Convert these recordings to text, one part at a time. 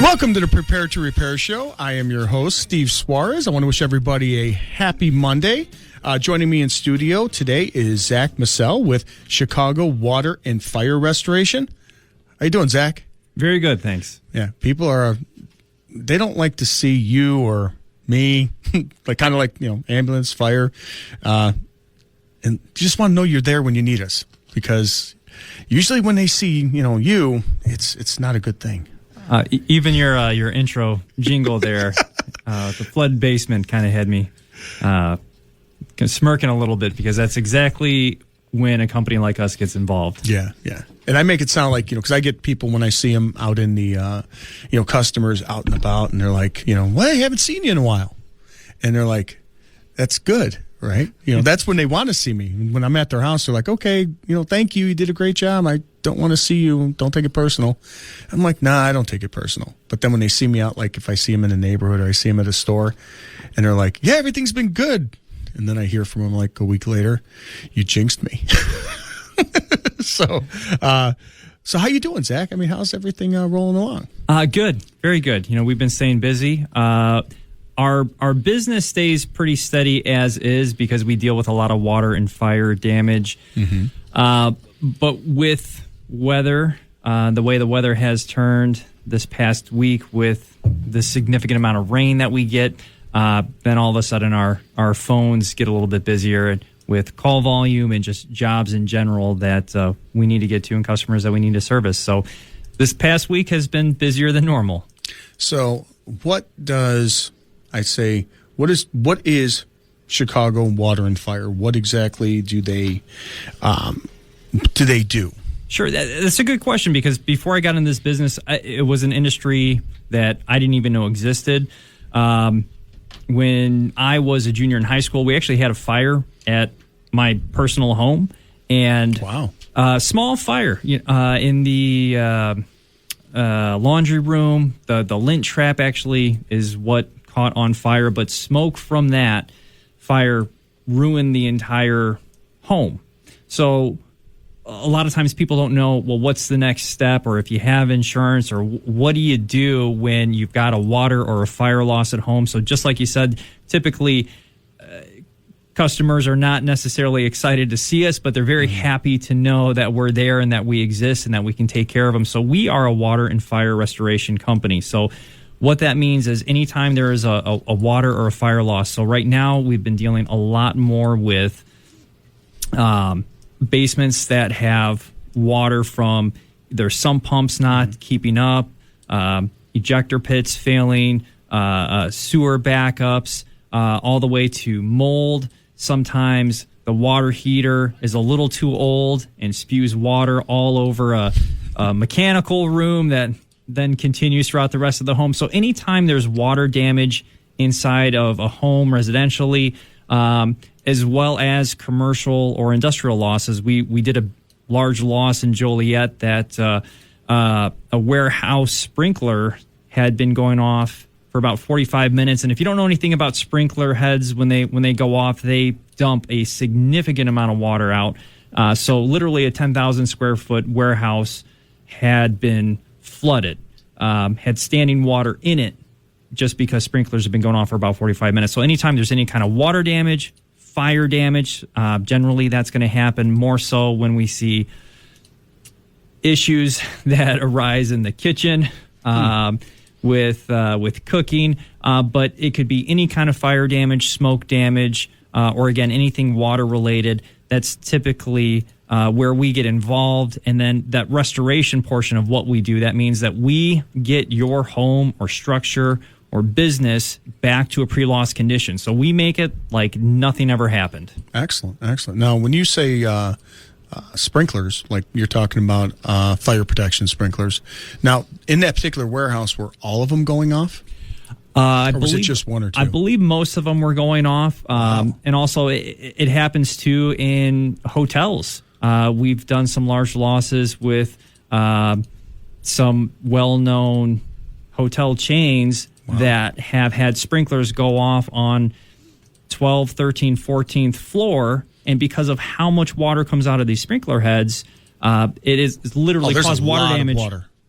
Welcome to the Prepare to Repair Show. I am your host, Steve Suarez. I want to wish everybody a happy Monday. Joining me in studio today is Zack Massell with Chicago Water and Fire Restoration. How you doing, Zack? Very good, thanks. Yeah, people they don't like to see you or me, like kind of like, ambulance, fire, and just want to know you're there when you need us, because usually when they see, you, it's not a good thing. Even your intro jingle there, the flood basement kind of had me smirking a little bit, because that's exactly when a company like us gets involved. Yeah. And I make it sound like, because I get people when I see them out in the, customers out and about, and they're like, well, I haven't seen you in a while. And they're like, that's good, right? That's when they want to see me. When I'm at their house, they're like, okay, thank you. You did a great job. I don't want to see you. Don't take it personal. I'm like, nah, I don't take it personal. But then when they see me out, like if I see them in the neighborhood or I see them at a store, and they're like, yeah, everything's been good. And then I hear from them like a week later, you jinxed me. So how you doing, Zack? I mean, how's everything rolling along? Good. Very good. We've been staying busy. Our business stays pretty steady as is, because we deal with a lot of water and fire damage. Mm-hmm. But with weather, the way the weather has turned this past week, with the significant amount of rain that we get, then all of a sudden our phones get a little bit busier with call volume and just jobs in general that we need to get to and customers that we need to service. So this past week has been busier than normal. So what is Chicago Water and Fire? What exactly do they do? Sure, that's a good question, because before I got in this business, it was an industry that I didn't even know existed. When I was a junior in high school, we actually had a fire at my personal home, and small fire in the laundry room. The lint trap actually is what caught on fire, but smoke from that fire ruined the entire home. So a lot of times people don't know, well, what's the next step, or if you have insurance, or what do you do when you've got a water or a fire loss at home. So just like you said, typically customers are not necessarily excited to see us, but they're very happy to know that we're there and that we exist and that we can take care of them. So we are a water and fire restoration company. So what that means is anytime there is a water or a fire loss. So right now we've been dealing a lot more with basements that have water from their sump pumps not keeping up, ejector pits failing, sewer backups, all the way to mold. Sometimes the water heater is a little too old and spews water all over a mechanical room that then continues throughout the rest of the home. So anytime there's water damage inside of a home residentially, as well as commercial or industrial losses. We did a large loss in Joliet that a warehouse sprinkler had been going off for about 45 minutes. And if you don't know anything about sprinkler heads, when they go off, they dump a significant amount of water out. So literally a 10,000 square foot warehouse had been flooded, had standing water in it, just because sprinklers have been going off for about 45 minutes. So anytime there's any kind of water damage, fire damage, generally that's going to happen more so when we see issues that arise in the kitchen with cooking. But it could be any kind of fire damage, smoke damage, or again, anything water related. That's typically where we get involved. And then that restoration portion of what we do, that means that we get your home or structure or business back to a pre-loss condition. So we make it like nothing ever happened. Excellent. Now, when you say sprinklers, like you're talking about fire protection sprinklers, now, in that particular warehouse, were all of them going off? Or was it just one or two? I believe most of them were going off. And also, it happens, too, in hotels. We've done some large losses with some well-known hotel chains that have had sprinklers go off on 12th, 13th, 14th floor. And because of how much water comes out of these sprinkler heads, it's literally caused water damage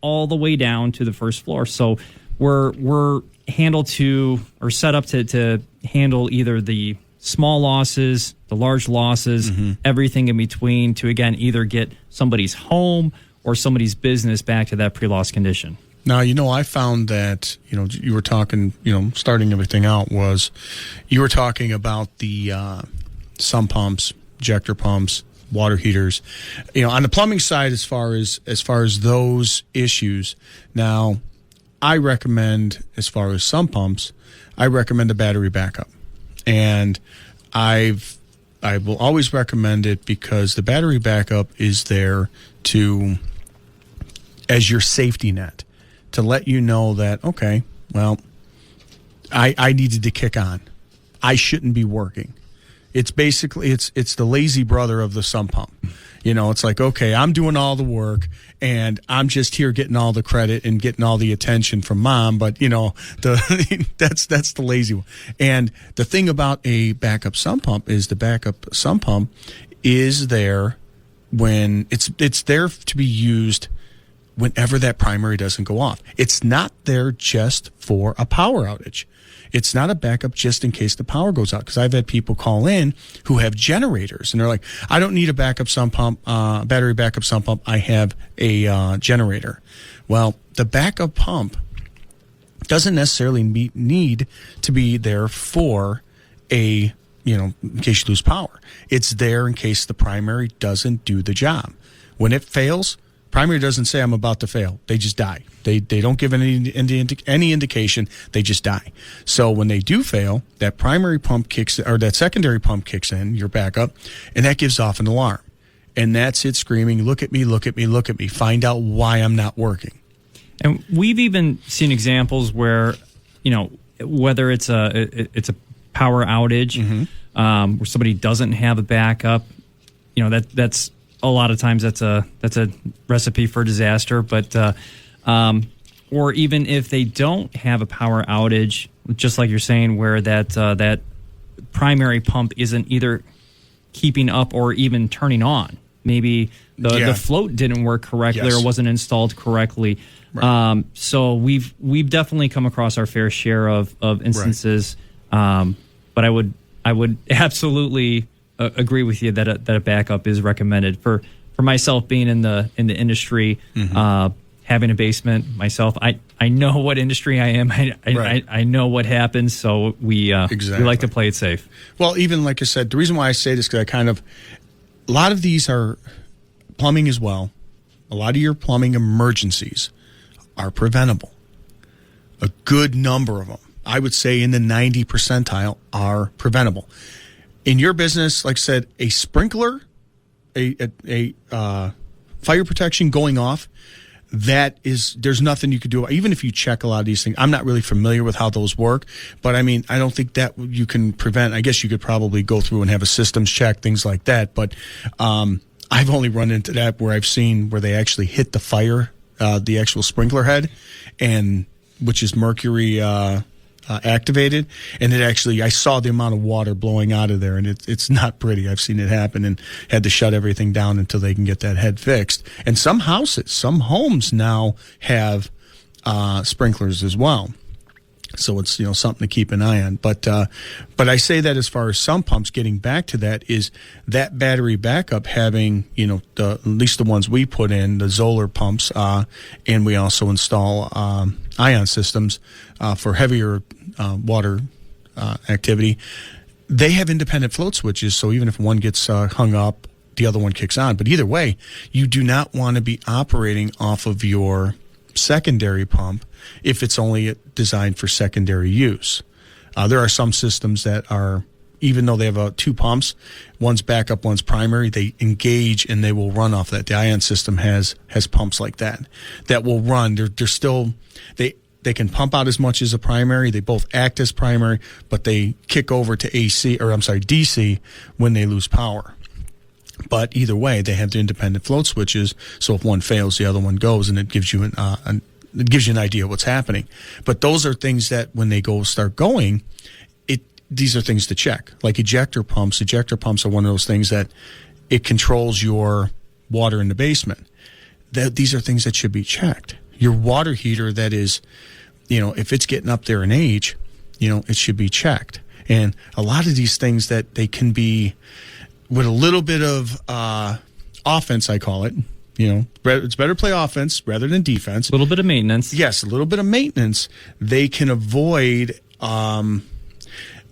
all the way down to the first floor. So we're handled to or set up to handle either the small losses, the large losses, everything in between to, again, either get somebody's home or somebody's business back to that pre-loss condition. Now, I found that, you were talking, starting everything out was you were talking about the sump pumps, ejector pumps, water heaters. On the plumbing side, as far as those issues, now I recommend, as far as sump pumps, I recommend a battery backup. And I will always recommend it because the battery backup is there as your safety net, to let you know that, okay, well, I needed to kick on. I shouldn't be working. It's basically, it's the lazy brother of the sump pump. It's like, okay, I'm doing all the work and I'm just here getting all the credit and getting all the attention from mom. But, that's the lazy one. And the thing about a backup sump pump is the backup sump pump is there when it's there to be used whenever that primary doesn't go off. It's not there just for a power outage. It's not a backup just in case the power goes out. Because I've had people call in who have generators, and they're like, I don't need a backup sump pump, battery backup sump pump. I have a generator. Well, the backup pump doesn't necessarily need to be there for in case you lose power. It's there in case the primary doesn't do the job. When it fails, primary doesn't say I'm about to fail. They just die. They don't give any indication. They just die. So when they do fail, that primary pump kicks, or that secondary pump kicks in, your backup, and that gives off an alarm. And that's it screaming, look at me, look at me, look at me. Find out why I'm not working. And we've even seen examples where, whether it's a power outage, where somebody doesn't have a backup, that's a lot of times that's a recipe for disaster. But or even if they don't have a power outage, just like you're saying, where that primary pump isn't either keeping up or even turning on. Maybe the float didn't work correctly or wasn't installed correctly. Right. So we've definitely come across our fair share of instances. Right. But I would absolutely agree with you that a backup is recommended. For myself, being in the industry, having a basement myself, I know what industry I am. I know what happens. So we like to play it safe. Well, even like I said, the reason why I say this because a lot of these are plumbing as well. A lot of your plumbing emergencies are preventable. A good number of them, I would say in the 90 percentile, are preventable. In your business, like I said, a sprinkler, a fire protection going off, there's nothing you could do. Even if you check a lot of these things, I'm not really familiar with how those work, but I don't think that you can prevent. I guess you could probably go through and have a systems check, things like that. But I've only run into that where I've seen where they actually hit the fire, the actual sprinkler head, and which is mercury activated, and I saw the amount of water blowing out of there, and it's not pretty. I've seen it happen and had to shut everything down until they can get that head fixed. And some homes now have sprinklers as well. So it's something to keep an eye on. But I say that as far as sump pumps, getting back to that, is that battery backup having at least the ones we put in, the Zoller pumps, and we also install ion systems for heavier water activity. They have independent float switches, so even if one gets hung up, the other one kicks on. But either way, you do not want to be operating off of your secondary pump if it's only designed for secondary use. There are some systems that are, even though they have two pumps, one's backup, one's primary, they engage and they will run off that. The ion system has pumps like that will run. They're still, they can pump out as much as a primary. They both act as primary, but they kick over to DC when they lose power. But either way, they have the independent float switches. So if one fails, the other one goes, and it gives you an idea of what's happening. But those are things that when they start going, these are things to check. Like ejector pumps. Ejector pumps are one of those things that it controls your water in the basement. These are things that should be checked. Your water heater that is if it's getting up there in age, it should be checked. And a lot of these things that they can be with a little bit of offense, I call it. It's better to play offense rather than defense. A little bit of maintenance. Yes, a little bit of maintenance. They can avoid the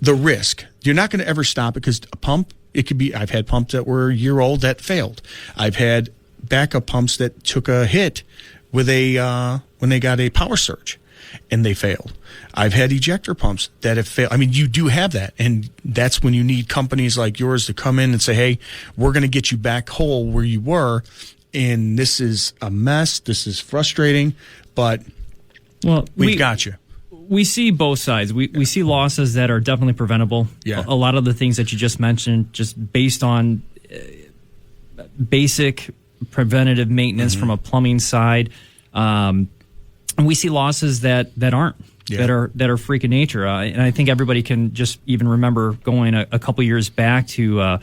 risk. You're not going to ever stop it because a pump, it could be, I've had pumps that were a year old that failed. I've had backup pumps that took a hit with when they got a power surge and they failed. I've had ejector pumps that have failed. I mean, you do have that. And that's when you need companies like yours to come in and say, hey, we're going to get you back whole where you were. And this is a mess. This is frustrating, but we got you. We see both sides. We see losses that are definitely preventable. Yeah. A lot of the things that you just mentioned, just based on basic preventative maintenance from a plumbing side. And we see losses that aren't. Yeah. that are freak of nature. And I think everybody can just even remember going a couple years back to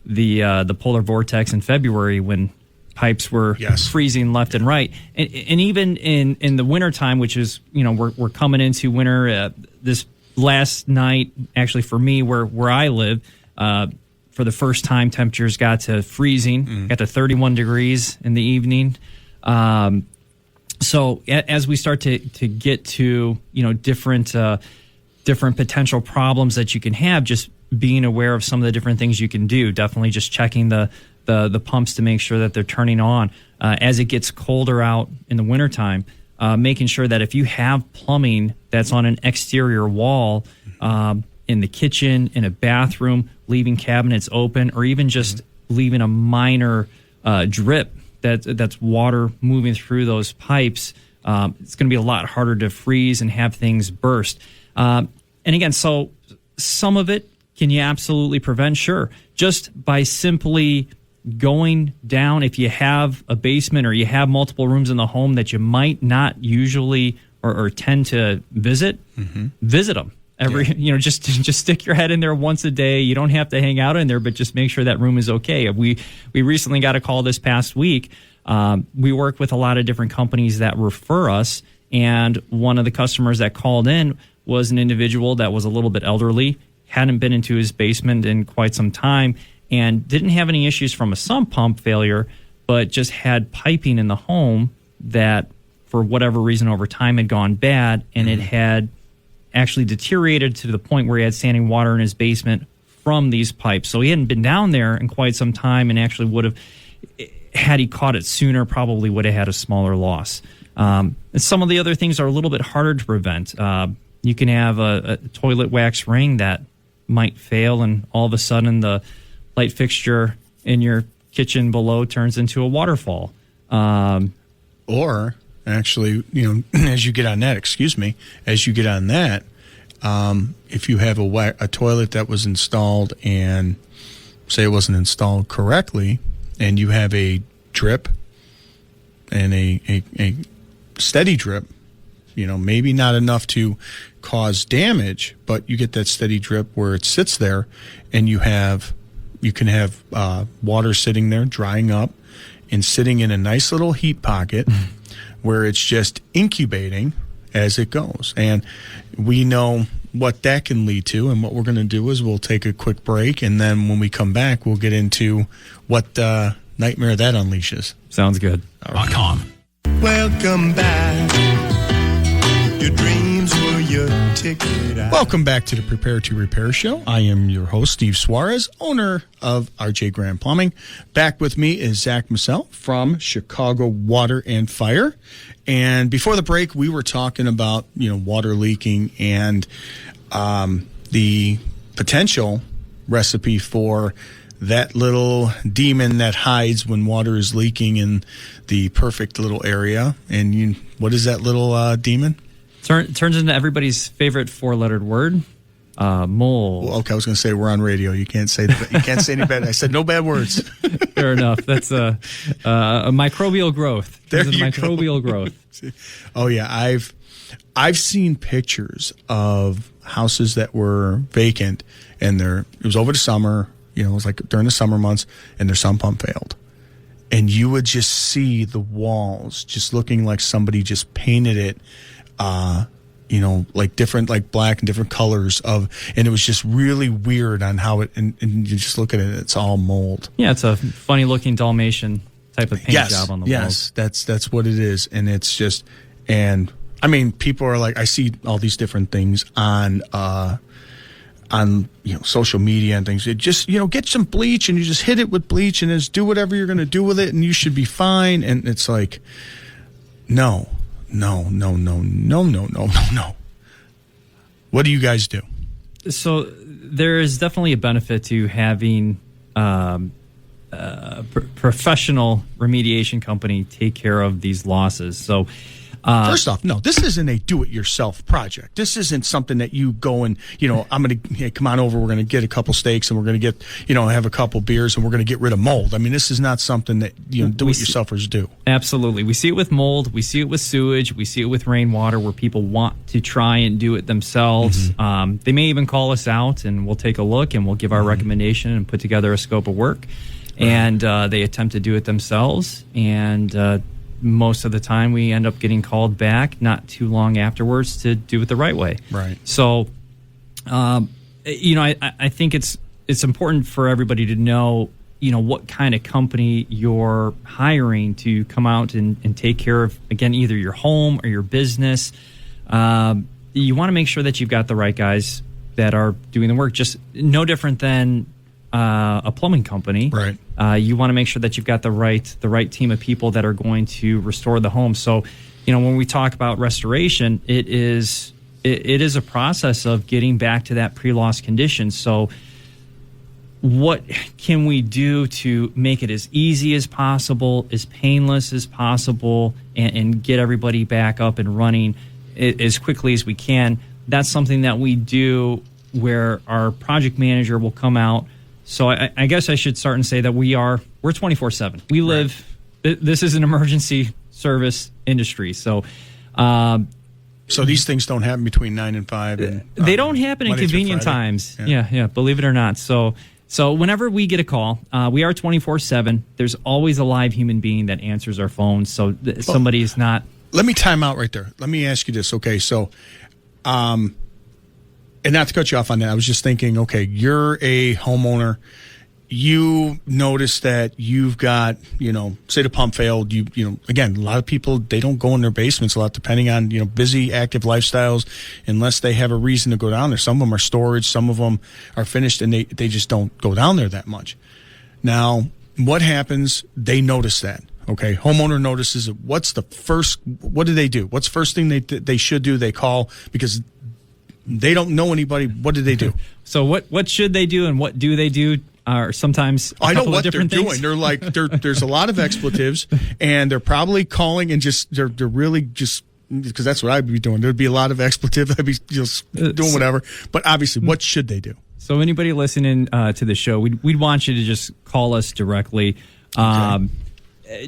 the polar vortex in February when pipes were freezing left and right. And even in the wintertime, which is, we're coming into winter, this last night, actually for me, where I live, for the first time, temperatures got to freezing, got to 31 degrees in the evening. So as we start to get to, different potential problems that you can have, just being aware of some of the different things you can do, definitely just checking the pumps to make sure that they're turning on. As it gets colder out in the wintertime, making sure that if you have plumbing that's on an exterior wall, in the kitchen, in a bathroom, leaving cabinets open, or even just leaving a minor drip that's water moving through those pipes, it's going to be a lot harder to freeze and have things burst. And again, so some of it can you absolutely prevent? Sure. Just by simply going down, if you have a basement or you have multiple rooms in the home that you might not usually or tend to visit, visit them. Just stick your head in there once a day. You don't have to hang out in there, but just make sure that room is okay. We recently got a call this past week. We work with a lot of different companies that refer us, and one of the customers that called in was an individual that was a little bit elderly, hadn't been into his basement in quite some time, and didn't have any issues from a sump pump failure, but just had piping in the home that, for whatever reason, over time had gone bad, and it had actually deteriorated to the point where he had standing water in his basement from these pipes. So he hadn't been down there in quite some time, and actually would have, had he caught it sooner, probably would have had a smaller loss. And some of the other things are a little bit harder to prevent. You can have a toilet wax ring that might fail, and all of a sudden the light fixture in your kitchen below turns into a waterfall. Or actually, as you get on that, if you have a toilet that was installed and say it wasn't installed correctly, and you have a drip and a steady drip, maybe not enough to cause damage, but you get that steady drip where it sits there, and you can have water sitting there drying up and sitting in a nice little heat pocket where it's just incubating as it goes. And we know what that can lead to, and what we're going to do is we'll take a quick break, and then when we come back, we'll get into what nightmare that unleashes. Sounds good. .com. Welcome back. Your dreams were your ticket out. Welcome back to the Prepare to Repair Show. I am your host, Steve Suarez, owner of RJ Grand Plumbing. Back with me is Zack Massell from Chicago Water and Fire. And before the break, we were talking about, water leaking and the potential recipe for that little demon that hides when water is leaking in the perfect little area. And what is that little demon? Turns into everybody's favorite four-lettered word, mold. Well, okay, I was going to say we're on radio. You can't say any bad. I said no bad words. Fair enough. That's a microbial growth. There you microbial go. growth. Oh yeah, I've seen pictures of houses that were vacant, and it was over the summer. It was like during the summer months, and their sump pump failed. And you would just see the walls just looking like somebody just painted it like different, like black and different colors and it was just really weird on how and you just look at it, it's all mold. Yeah, it's a funny looking Dalmatian type of paint job on the walls. Yes, that's what it is. And it's just, and I mean, people are like, I see all these different things on social media and things. It just, get some bleach and you just hit it with bleach and just do whatever you're going to do with it and you should be fine. And it's like, no. What do you guys do? So there is definitely a benefit to having professional remediation company take care of these losses. So first off, no, this isn't a do-it-yourself project. This isn't something that you go and, I'm going to come on over. We're going to get a couple steaks and we're going to get, have a couple beers and we're going to get rid of mold. I mean, this is not something that, do-it-yourselfers do. Absolutely. We see it with mold. We see it with sewage. We see it with rainwater where people want to try and do it themselves. Mm-hmm. They may even call us out and we'll take a look and we'll give our recommendation and put together a scope of work. Right. And they attempt to do it themselves. And most of the time we end up getting called back not too long afterwards to do it the right way. Right. So, I think it's important for everybody to know, what kind of company you're hiring to come out and take care of, again, either your home or your business. You want to make sure that you've got the right guys that are doing the work, just no different than a plumbing company. Right. You want to make sure that you've got the right team of people that are going to restore the home. So, when we talk about restoration, it is a process of getting back to that pre-loss condition. So, what can we do to make it as easy as possible, as painless as possible, and get everybody back up and running as quickly as we can? That's something that we do where our project manager will come out. So I guess I should start and say that we're 24/7. We live. Right. This is an emergency service industry. So, so these things don't happen between 9 and 5. And they don't happen in convenient times. Yeah. Believe it or not. So whenever we get a call, we are 24/7. There's always a live human being that answers our phones. So somebody is not. Let me time out right there. Let me ask you this. Okay, so. And not to cut you off on that, I was just thinking, okay, you're a homeowner. You notice that you've got, say the pump failed. Again, a lot of people, they don't go in their basements a lot, depending on, busy, active lifestyles, unless they have a reason to go down there. Some of them are storage. Some of them are finished, and they just don't go down there that much. Now, what happens? They notice that. Okay, homeowner notices it. What do they do? What's the first thing they should do? They call because they don't know anybody. What do they do? So what should they do and what do they do are sometimes I know what they're doing. They're like there's a lot of expletives and they're probably calling and they're really just because that's what I'd be doing. There'd be a lot of expletives. I'd be just doing whatever. But obviously, what should they do? So anybody listening to the show, we'd want you to just call us directly. Okay.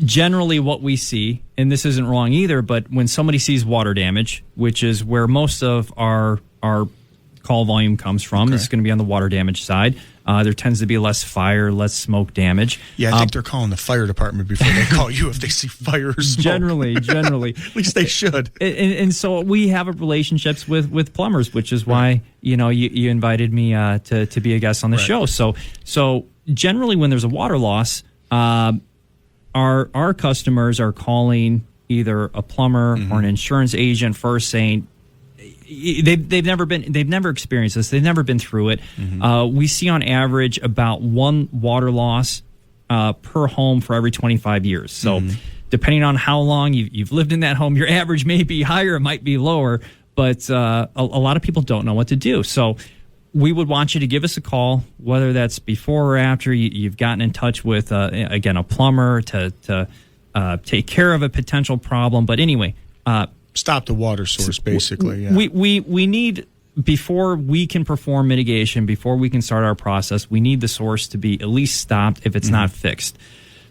Generally what we see, and this isn't wrong either, but when somebody sees water damage, which is where most of our call volume comes from, it's going to be on the water damage side. There tends to be less fire, less smoke damage. Yeah, I think they're calling the fire department before they call you if they see fire or smoke. Generally. At least they should. And so we have relationships with plumbers, which is why you invited me to be a guest on the show. So generally when there's a water loss, our customers are calling either a plumber or an insurance agent first, saying they've never experienced this, they've never been through it. We see on average about one water loss per home for every 25 years. So depending on how long you've lived in that home, your average may be higher, it might be lower, but a lot of people don't know what to do. So we would want you to give us a call, whether that's before or after you've gotten in touch with, again, a plumber to take care of a potential problem. But anyway, stop the water source, basically. Yeah. We need, before we can perform mitigation, before we can start our process, we need the source to be at least stopped if it's not fixed.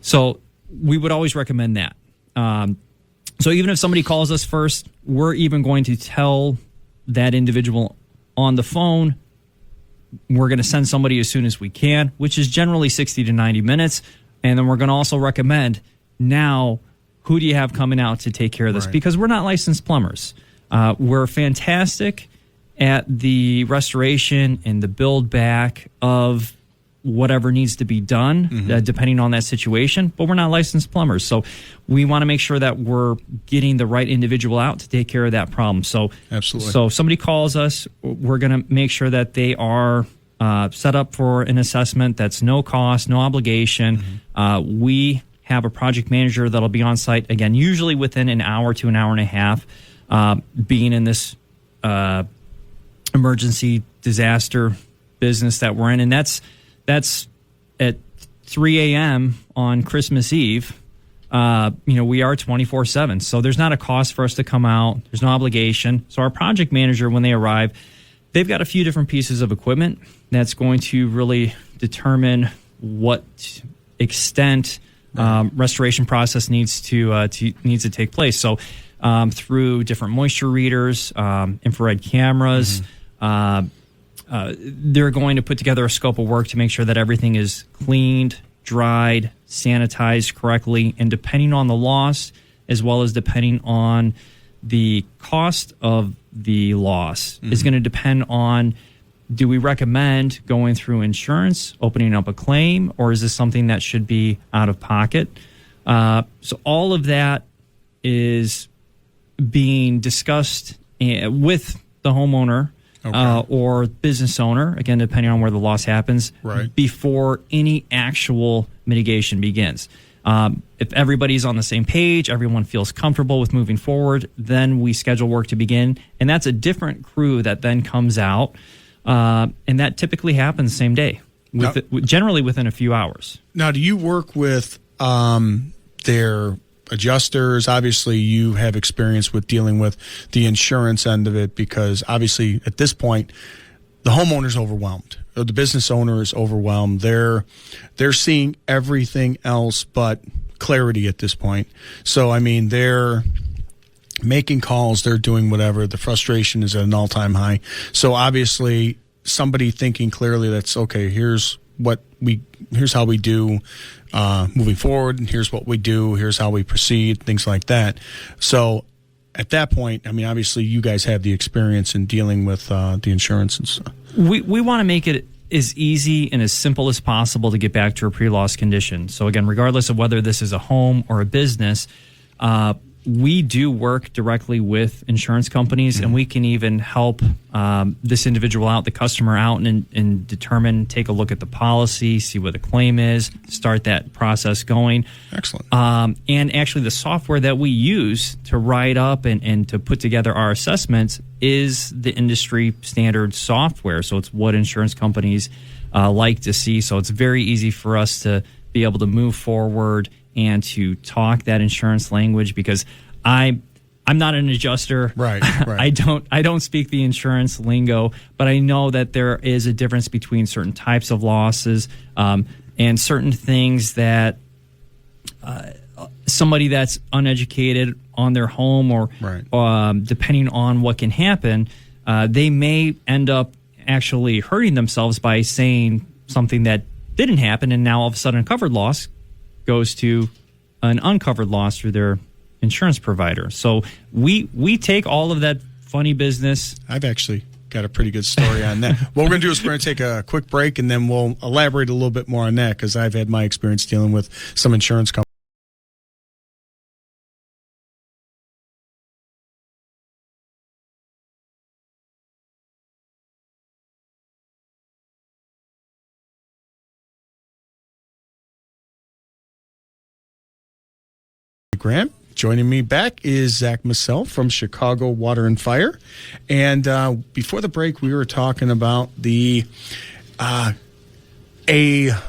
So we would always recommend that. So even if somebody calls us first, we're even going to tell that individual on the phone, we're going to send somebody as soon as we can, which is generally 60 to 90 minutes. And then we're going to also recommend, now, who do you have coming out to take care of this? Because we're not licensed plumbers. We're fantastic at the restoration and the build back of whatever needs to be done, depending on that situation, but we're not licensed plumbers. So we want to make sure that we're getting the right individual out to take care of that problem. So absolutely. So if somebody calls us, we're going to make sure that they are set up for an assessment that's no cost, no obligation. We have a project manager that'll be on site, again, usually within an hour to an hour and a half, being in this emergency disaster business that we're in. And that's at 3 a.m. on Christmas Eve. We are 24/7. So there's not a cost for us to come out. There's no obligation. So our project manager, when they arrive, they've got a few different pieces of equipment that's going to really determine what extent restoration process needs to take place. So through different moisture readers, infrared cameras, they're going to put together a scope of work to make sure that everything is cleaned, dried, sanitized correctly, and depending on the loss, as well as depending on the cost of the loss, is going to depend on, do we recommend going through insurance, opening up a claim, or is this something that should be out of pocket? So all of that is being discussed with the homeowner or business owner, again, depending on where the loss happens, before any actual mitigation begins. If everybody's on the same page, everyone feels comfortable with moving forward, then we schedule work to begin. And that's a different crew that then comes out, and that typically happens same day, generally within a few hours. Now, do you work with their adjusters? Obviously, you have experience with dealing with the insurance end of it, because obviously at this point, the homeowner's overwhelmed. Or the business owner is overwhelmed. They're seeing everything else but clarity at this point. So, I mean, they're making calls, they're doing whatever. The frustration is at an all-time high. So obviously, somebody thinking clearly, that's okay, here's how we do moving forward, and here's what we do, here's how we proceed, things like that. So at that point, I mean, obviously you guys have the experience in dealing with the insurance and stuff. We want to make it as easy and as simple as possible to get back to a pre-loss condition. So again, regardless of whether this is a home or a business, we do work directly with insurance companies, and we can even help this individual out, the customer out, and determine, take a look at the policy, see what the claim is, start that process going. Excellent. And actually the software that we use to write up and to put together our assessments is the industry standard software. So it's what insurance companies like to see. So it's very easy for us to be able to move forward and to talk that insurance language, because I'm not an adjuster. Right. I don't speak the insurance lingo, but I know that there is a difference between certain types of losses and certain things that somebody that's uneducated on their home or depending on what can happen, they may end up actually hurting themselves by saying something that didn't happen, and now all of a sudden a covered loss goes to an uncovered loss through their insurance provider. So we take all of that funny business. I've actually got a pretty good story on that. What we're going to do is we're going to take a quick break, and then we'll elaborate a little bit more on that, because I've had my experience dealing with some insurance companies. Grant. Joining me back is Zack Massell from Chicago Water and Fire. And before the break, we were talking about a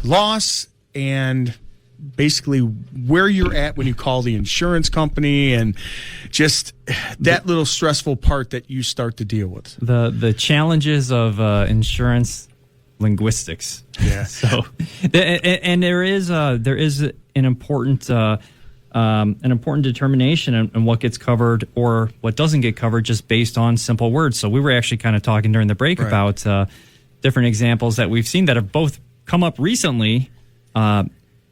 loss and basically where you're at when you call the insurance company, and just that little stressful part that you start to deal with. The challenges of insurance linguistics. Yeah. So, and there is an important determination in what gets covered or what doesn't get covered just based on simple words. So we were actually kind of talking during the break about different examples that we've seen that have both come up recently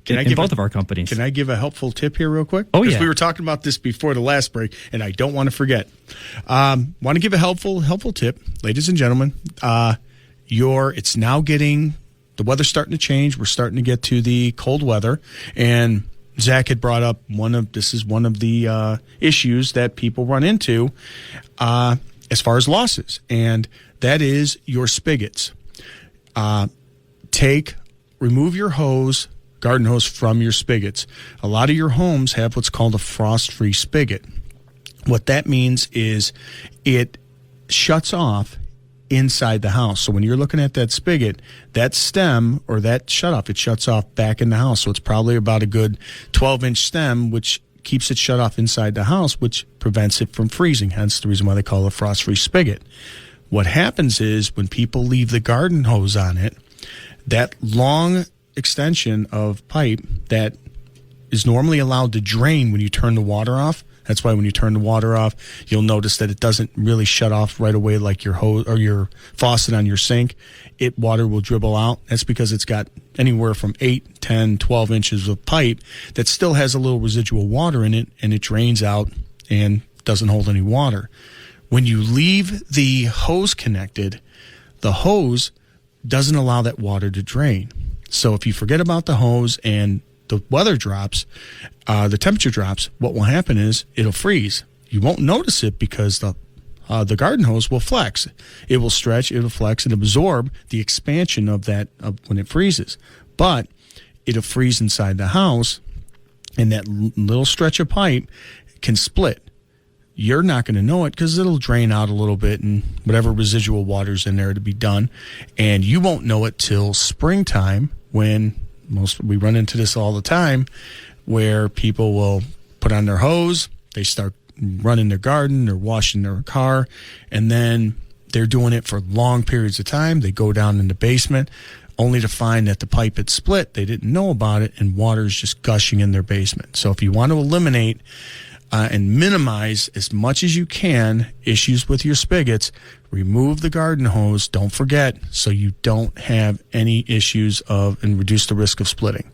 in both of our companies. Can I give a helpful tip here real quick? Oh, yeah. Because we were talking about this before the last break, and I don't want to forget. Want to give a helpful tip, ladies and gentlemen. It's now getting, the weather's starting to change. We're starting to get to the cold weather, and Zach had brought up one of the issues that people run into as far as losses, and that is your spigots. Remove your garden hose from your spigots. A lot of your homes have what's called a frost-free spigot. What that means is it shuts off inside the house. So when you're looking at that spigot, that stem or that shutoff, it shuts off back in the house. So it's probably about a good 12-inch stem, which keeps it shut off inside the house, which prevents it from freezing. Hence the reason why they call it a frost-free spigot. What happens is when people leave the garden hose on it, that long extension of pipe that is normally allowed to drain when you turn the water off. That's why when you turn the water off, you'll notice that it doesn't really shut off right away like your hose or your faucet on your sink. Water will dribble out. That's because it's got anywhere from 8, 10, 12 inches of pipe that still has a little residual water in it, and it drains out and doesn't hold any water. When you leave the hose connected, the hose doesn't allow that water to drain. So if you forget about the hose and the weather drops, the temperature drops, what will happen is it'll freeze. You won't notice it because the garden hose will flex. It will stretch, it will flex, and absorb the expansion of when it freezes. But it'll freeze inside the house, and that little stretch of pipe can split. You're not going to know it because it'll drain out a little bit and whatever residual water's in there to be done. And you won't know it till springtime when we run into this all the time where people will put on their hose, they start running their garden or washing their car, and then they're doing it for long periods of time. They go down in the basement only to find that the pipe had split. They didn't know about it, and water's just gushing in their basement. So if you want to eliminate and minimize as much as you can issues with your spigots, remove the garden hose. Don't forget, so you don't have any issues and reduce the risk of splitting.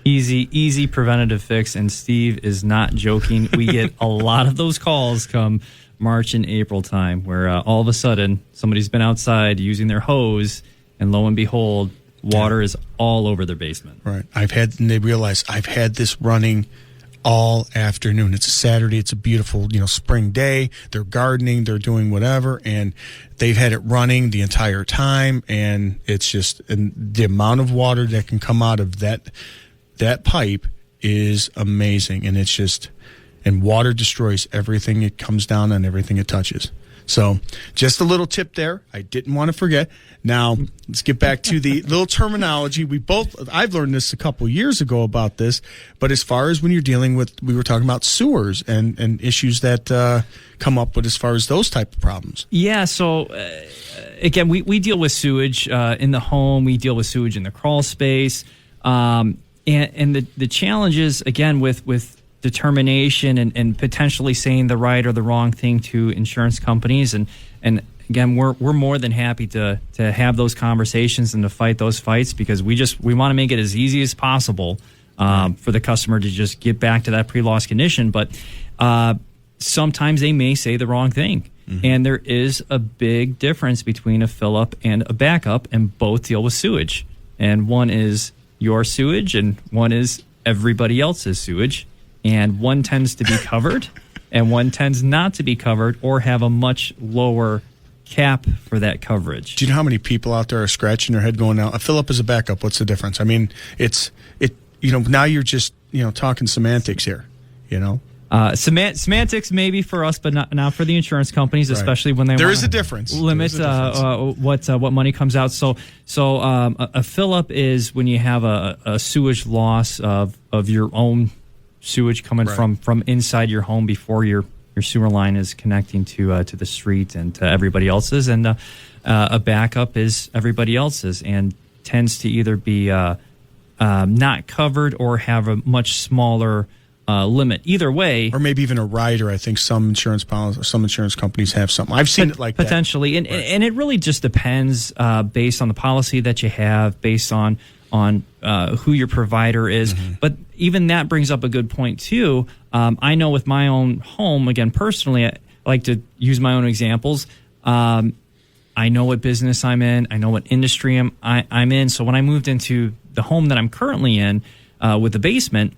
Easy preventative fix, and Steve is not joking. We get a lot of those calls come March and April time where all of a sudden somebody's been outside using their hose, and lo and behold, water is all over their basement. Right. And they realize I've had this running all afternoon. It's a Saturday. It's a beautiful, spring day. They're gardening. They're doing whatever, and they've had it running the entire time. And it's just, and the amount of water that can come out of that pipe is amazing. And it's just, and water destroys everything it comes down on, everything it touches. So just a little tip there. I didn't want to forget. Now, let's get back to the little terminology. I've learned this a couple years ago about this, but as far as when you're dealing with, we were talking about sewers and issues that come up with as far as those type of problems. Yeah, so again, we deal with sewage in the home. We deal with sewage in the crawl space. And the challenges, again, with determination and potentially saying the right or the wrong thing to insurance companies. And again, we're more than happy to have those conversations and to fight those fights because we want to make it as easy as possible for the customer to just get back to that pre-loss condition. But sometimes they may say the wrong thing. Mm-hmm. And there is a big difference between a fill-up and a backup, and both deal with sewage. And one is your sewage and one is everybody else's sewage. And one tends to be covered and one tends not to be covered or have a much lower cap for that coverage. Do you know how many people out there are scratching their head going, a fill-up is a backup? What's the difference? I mean, now you're just, talking semantics here, Semantics maybe for us, but not for the insurance companies, right. Especially when they there is a difference. Limit what money comes out. So a fill-up is when you have a sewage loss of your own sewage coming right. from inside your home before your sewer line is connecting to the street and to everybody else's, and a backup is everybody else's and tends to either be not covered or have a much smaller limit. Either way, or maybe even a rider. I think some insurance companies have something. I've seen it like potentially, that. And it really just depends based on the policy that you have, based on who your provider is. But even that brings up a good point too. I know with my own home, again, personally, I like to use my own examples. I know what business I'm in. I know what industry I'm in. So when I moved into the home that I'm currently in with the basement,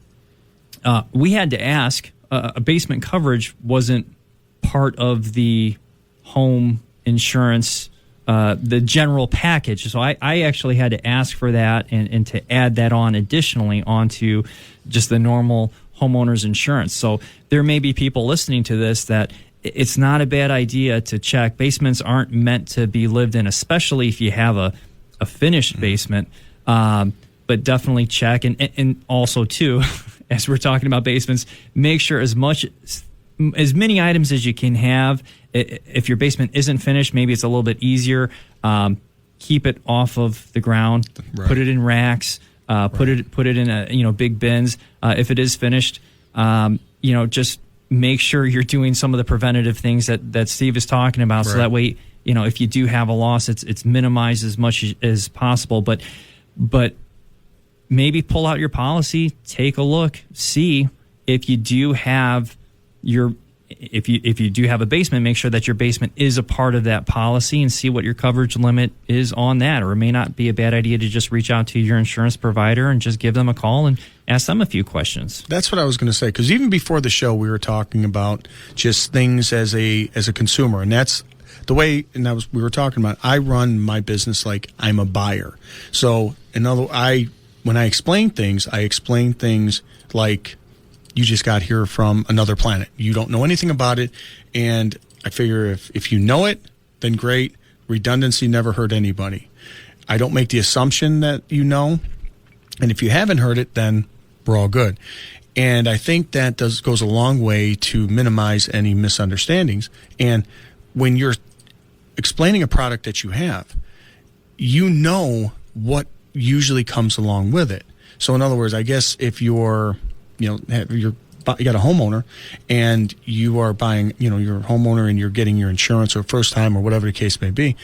we had to ask. A basement coverage wasn't part of the home insurance, the general package. So I actually had to ask for that and to add that on additionally onto just the normal homeowner's insurance. So there may be people listening to this that it's not a bad idea to check. Basements aren't meant to be lived in, especially if you have a finished basement. But definitely check. And also, too, as we're talking about basements, make sure as many items as you can have. If your basement isn't finished, maybe it's a little bit easier. Keep it off of the ground. Right. Put it in racks. Put it in big bins. If it is finished, just make sure you're doing some of the preventative things that Steve is talking about. Right. So that way, if you do have a loss, it's minimized as much as possible. But maybe pull out your policy, take a look, see if you do have if you do have a basement, make sure that your basement is a part of that policy and see what your coverage limit is on that. Or it may not be a bad idea to just reach out to your insurance provider and just give them a call and ask them a few questions. That's what I was going to say, because even before the show, we were talking about just things as a consumer, and that's the way. And we were talking about. I run my business like I'm a buyer. So when I explain things like, you just got here from another planet. You don't know anything about it. And I figure if you know it, then great. Redundancy never hurt anybody. I don't make the assumption that you know. And if you haven't heard it, then we're all good. And I think that goes a long way to minimize any misunderstandings. And when you're explaining a product that you have, you know what usually comes along with it. So in other words, I guess if you got a homeowner and you are buying, your homeowner and you're getting your insurance or first time or whatever the case may be,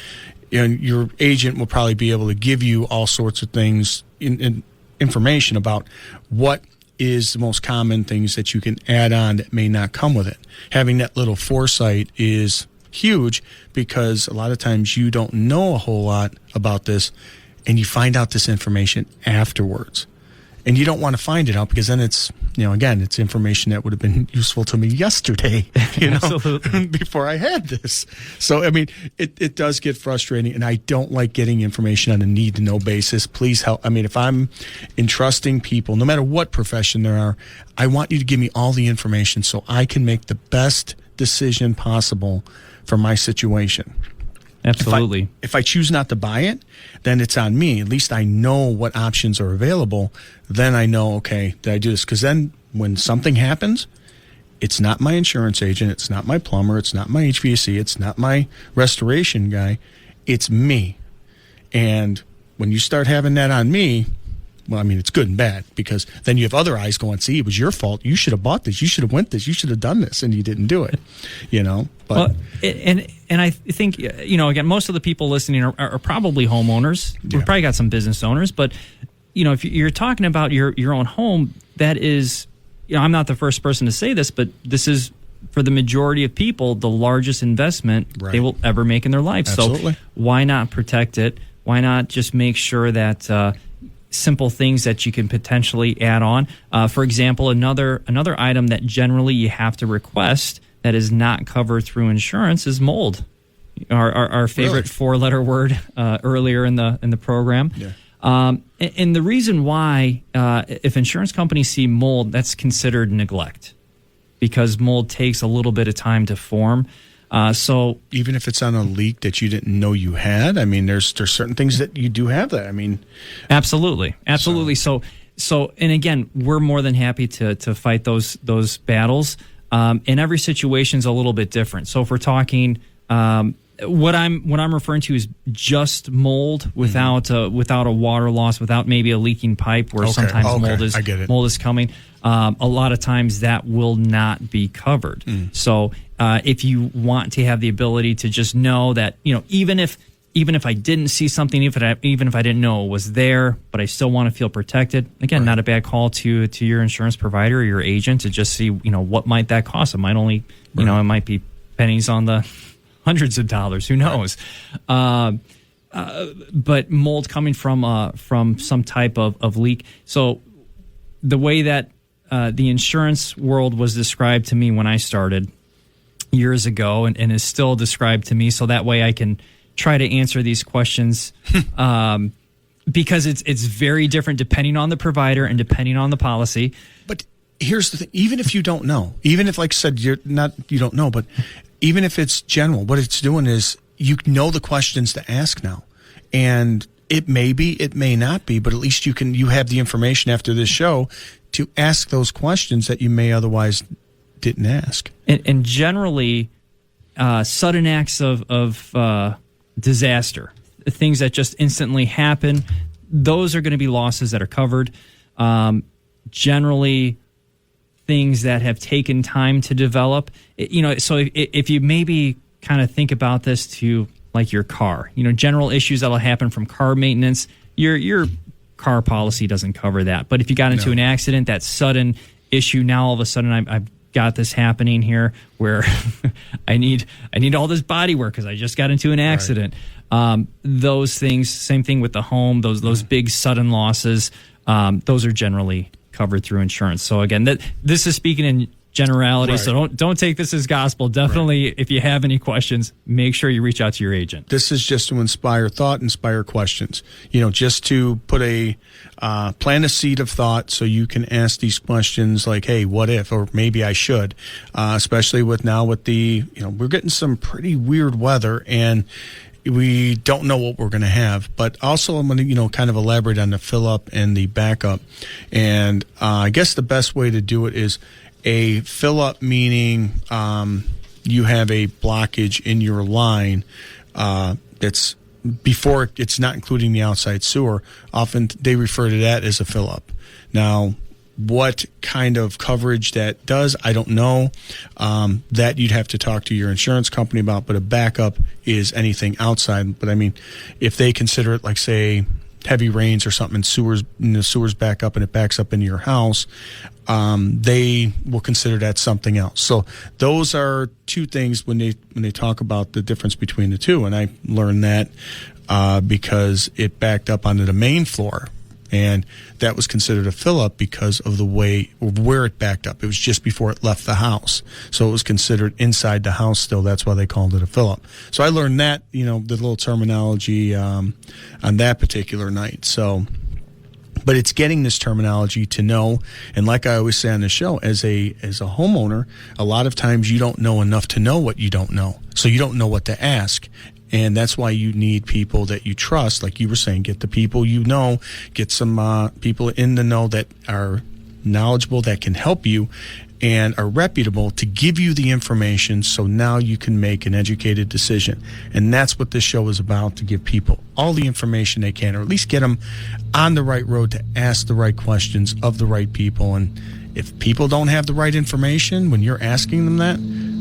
and your agent will probably be able to give you all sorts of things in information about what is the most common things that you can add on that may not come with it. Having that little foresight is huge, because a lot of times you don't know a whole lot about this and you find out this information afterwards. And you don't want to find it out, because then it's, again, it's information that would have been useful to me yesterday, before I had this. So, it does get frustrating, and I don't like getting information on a need-to-know basis. Please help. If I'm entrusting people, no matter what profession there are, I want you to give me all the information so I can make the best decision possible for my situation. Absolutely. If I choose not to buy it, then it's on me. At least I know what options are available. Then I know, okay, did I do this? Because then when something happens, it's not my insurance agent, it's not my plumber, it's not my HVAC, it's not my restoration guy, it's me. And when you start having that on me, well, it's good and bad, because then you have other eyes going, see, it was your fault. You should have bought this. You should have went this. You should have done this, and you didn't do it, But well, and I think, again, most of the people listening are probably homeowners. Yeah. We've probably got some business owners. But, if you're talking about your own home, that is, I'm not the first person to say this, but this is, for the majority of people, the largest investment they will ever make in their life. Absolutely. So why not protect it? Why not just make sure that simple things that you can potentially add on? For example, another item that generally you have to request that is not covered through insurance is mold. Our favorite four-letter word earlier in the program. Yeah. And the reason why, if insurance companies see mold, that's considered neglect, because mold takes a little bit of time to form. So even if it's on a leak that you didn't know you had, there's certain things that you do have that. Absolutely. So, and again, we're more than happy to fight those battles. And every situation's a little bit different. So if we're talking, what I'm referring to is just mold without a water loss, without maybe a leaking pipe where sometimes mold is coming. A lot of times that will not be covered. So if you want to have the ability to just know that, even if even if I didn't see something, even if I didn't know it was there, but I still want to feel protected. Again, not a bad call to your insurance provider or your agent to just see, what might that cost. It might only, it might be pennies on the hundreds of dollars. Who knows? But mold coming from some type of leak. So the way that the insurance world was described to me when I started years ago and is still described to me, so that way I can try to answer these questions because it's very different depending on the provider and depending on the policy. But here's the thing: even if you don't know, even if, like I said, you don't know, but even if it's general, what it's doing is you know the questions to ask now, and it may be, it may not be, but at least you have the information after this show to ask those questions that you may otherwise didn't ask. And generally, sudden acts of disaster, things that just instantly happen, those are going to be losses that are covered. Generally, things that have taken time to develop, so if you maybe kind of think about this to like your car, general issues that'll happen from car maintenance, your car policy doesn't cover that. But if you got into an accident, that sudden issue, now all of a sudden I've got this happening here where I need all this body work because I just got into an accident. Right. Those things, same thing with the home, those big sudden losses, those are generally covered through insurance. So again, this is speaking in generality, so don't take this as gospel. Definitely, if you have any questions, make sure you reach out to your agent. This is just to inspire thought, inspire questions. Just to put plant a seed of thought so you can ask these questions like, hey, what if, or maybe I should, especially with the, we're getting some pretty weird weather and we don't know what we're going to have. But also I'm going to, kind of elaborate on the fill up and the backup. And I guess the best way to do it is a fill up, meaning you have a blockage in your line that's before it's not including the outside sewer. Often they refer to that as a fill up. Now, what kind of coverage that does, I don't know. That you'd have to talk to your insurance company about, but a backup is anything outside. But I mean, if they consider it like, say, heavy rains or something, and the sewers back up and it backs up into your house, they will consider that something else. So those are two things when they talk about the difference between the two. And I learned that because it backed up onto the main floor, and that was considered a fill up because of the way where it backed up. It was just before it left the house, so it was considered inside the house still. That's why they called it a fill up. So I learned that, the little terminology on that particular night. So, but it's getting this terminology to know, and like I always say on the show, as a homeowner, a lot of times you don't know enough to know what you don't know, so you don't know what to ask. And that's why you need people that you trust, like you were saying. Get the people get some people in the know that are knowledgeable, that can help you and are reputable to give you the information so now you can make an educated decision. And that's what this show is about, to give people all the information they can, or at least get them on the right road to ask the right questions of the right people. And if people don't have the right information when you're asking them that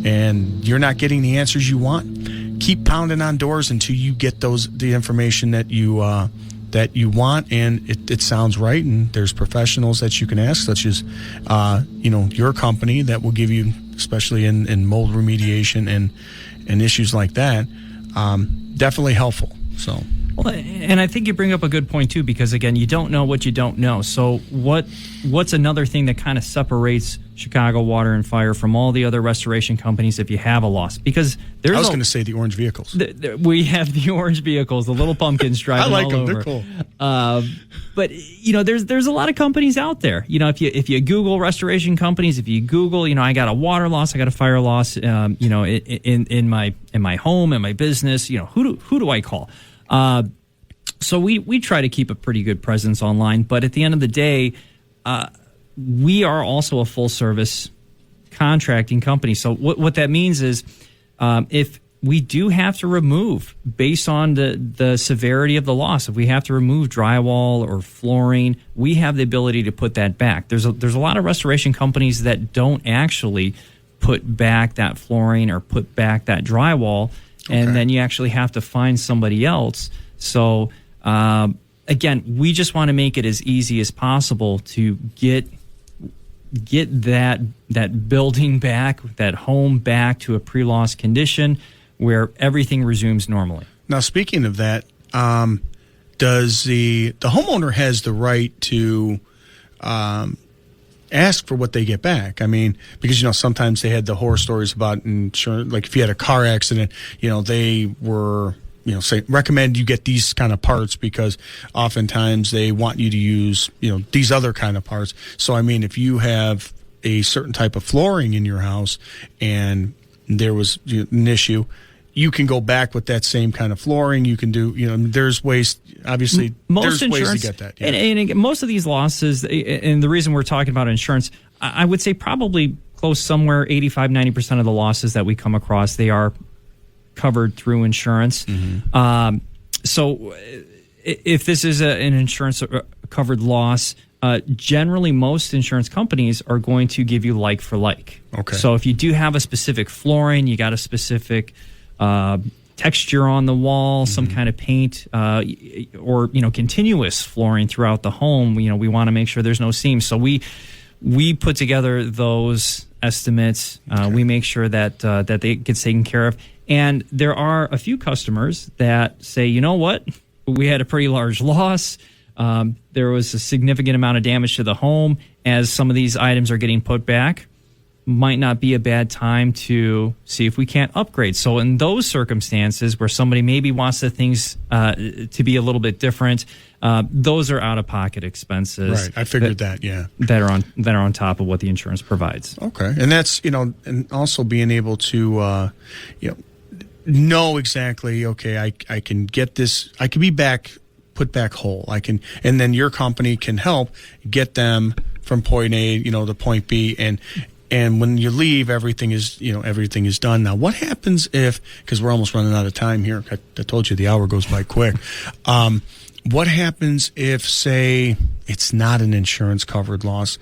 and you're not getting the answers you want, keep pounding on doors until you get the information that you want, and it sounds right. And there's professionals that you can ask, such as your company, that will give you, especially in mold remediation and issues like that, definitely helpful. So. Well, and I think you bring up a good point too, because again, you don't know what you don't know. So what's another thing that kind of separates Chicago Water and Fire from all the other restoration companies if you have a loss? Because I was going to say the orange vehicles. We have the orange vehicles, the little pumpkins driving I like all them. over. They're cool. But there's a lot of companies out there. If you Google restoration companies, if you Google, I got a water loss, I got a fire loss, in my home, in my business, who do I call? So we try to keep a pretty good presence online, but at the end of the day, we are also a full service contracting company. So what that means is, if we do have to remove, based on the severity of the loss, if we have to remove drywall or flooring, we have the ability to put that back. There's a lot of restoration companies that don't actually put back that flooring or put back that drywall. and then you actually have to find somebody else. So again, we just want to make it as easy as possible to get that building back, that home back to a pre-loss condition where everything resumes normally. Now, speaking of that, does the homeowner has the right to ask for what they get back? I mean, because, sometimes they had the horror stories about insurance, like if you had a car accident, they were, say, recommend you get these kind of parts because oftentimes they want you to use, these other kind of parts. So, I mean, if you have a certain type of flooring in your house and there was an issue, you can go back with that same kind of flooring. You can do, there's ways, obviously, there's ways to get that. Yeah. And again, most of these losses, and the reason we're talking about insurance, I would say probably close somewhere 85, 90% of the losses that we come across, they are covered through insurance. So if this is an insurance covered loss, generally most insurance companies are going to give you like for like. Okay. So if you do have a specific flooring, you got a specific texture on the wall, some kind of paint, or continuous flooring throughout the home. We want to make sure there's no seams. So we put together those estimates. We make sure that they get taken care of. And there are a few customers that say, you know what, we had a pretty large loss. There was a significant amount of damage to the home. As some of these items are getting put back, might not be a bad time to see if we can't upgrade. So in those circumstances where somebody maybe wants the things to be a little bit different, those are out-of-pocket expenses. Right, I figured that. That are on top of what the insurance provides. Okay, and that's and also being able to know exactly. Okay, I can get this. I can be put back whole. I can, and then your company can help get them from point A, to point B, and when you leave, everything is done. Now, what happens if, because we're almost running out of time here, I told you the hour goes by quick. What happens if, say, it's not an insurance covered loss?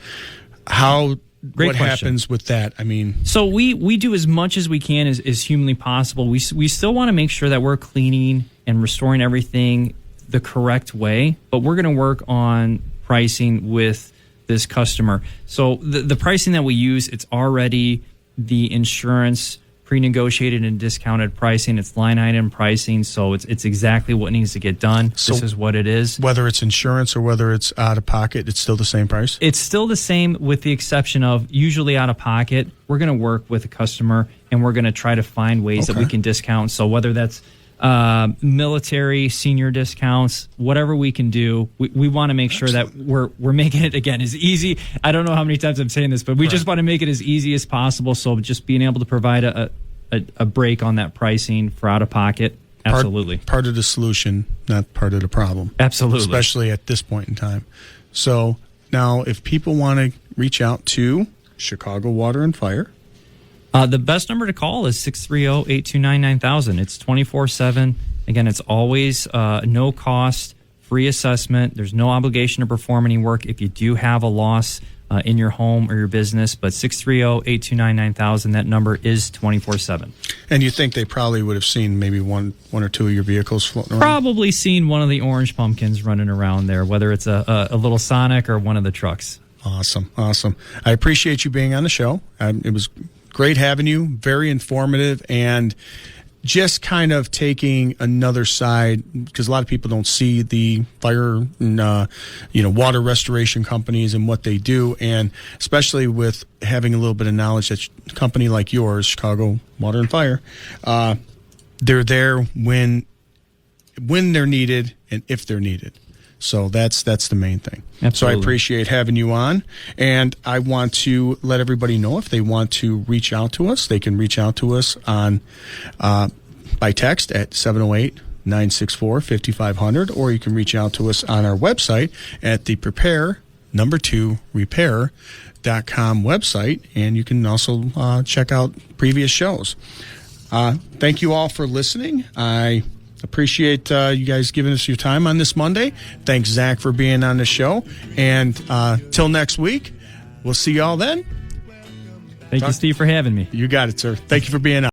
What happens with that? I mean, so we do as much as we can as humanly possible. We still want to make sure that we're cleaning and restoring everything the correct way, but we're going to work on pricing with this customer. So the pricing that we use, it's already the insurance pre-negotiated and discounted pricing. It's line item pricing, so it's exactly what needs to get done. So this is what it is. Whether it's insurance or whether it's out of pocket, it's still the same price? It's still the same with the exception of usually out of pocket, we're going to work with a customer and we're going to try to find ways that we can discount. So whether that's military, senior discounts, whatever we can do, we want to make sure that we're making it, again, as easy. I don't know how many times I'm saying this, but we just want to make it as easy as possible. So just being able to provide a break on that pricing for out of pocket, absolutely. Part of the solution, not part of the problem. Absolutely. Especially at this point in time. So now if people want to reach out to Chicago Water and Fire, the best number to call is 630-829-9000. It's 24/7. Again, it's always no cost, free assessment. There's no obligation to perform any work if you do have a loss in your home or your business. But 630-829-9000, that number is 24/7. And you think they probably would have seen maybe one or two of your vehicles floating around? Probably seen one of the orange pumpkins running around there, whether it's a little Sonic or one of the trucks. Awesome. I appreciate you being on the show. It was great having you, very informative, and just kind of taking another side, because a lot of people don't see the fire and water restoration companies and what they do, and especially with having a little bit of knowledge that a company like yours, Chicago Water and Fire, they're there when they're needed and if they're needed. So that's the main thing. Absolutely. So I appreciate having you on. And I want to let everybody know if they want to reach out to us, they can reach out to us on by text at 708-964-5500, or you can reach out to us on our website at the repair.com website, and you can also check out previous shows. Thank you all for listening. I appreciate you guys giving us your time on this Monday. Thanks, Zach, for being on the show. And till next week, we'll see y'all then. Thank you, Steve, for having me. You got it, sir. Thank you for being on.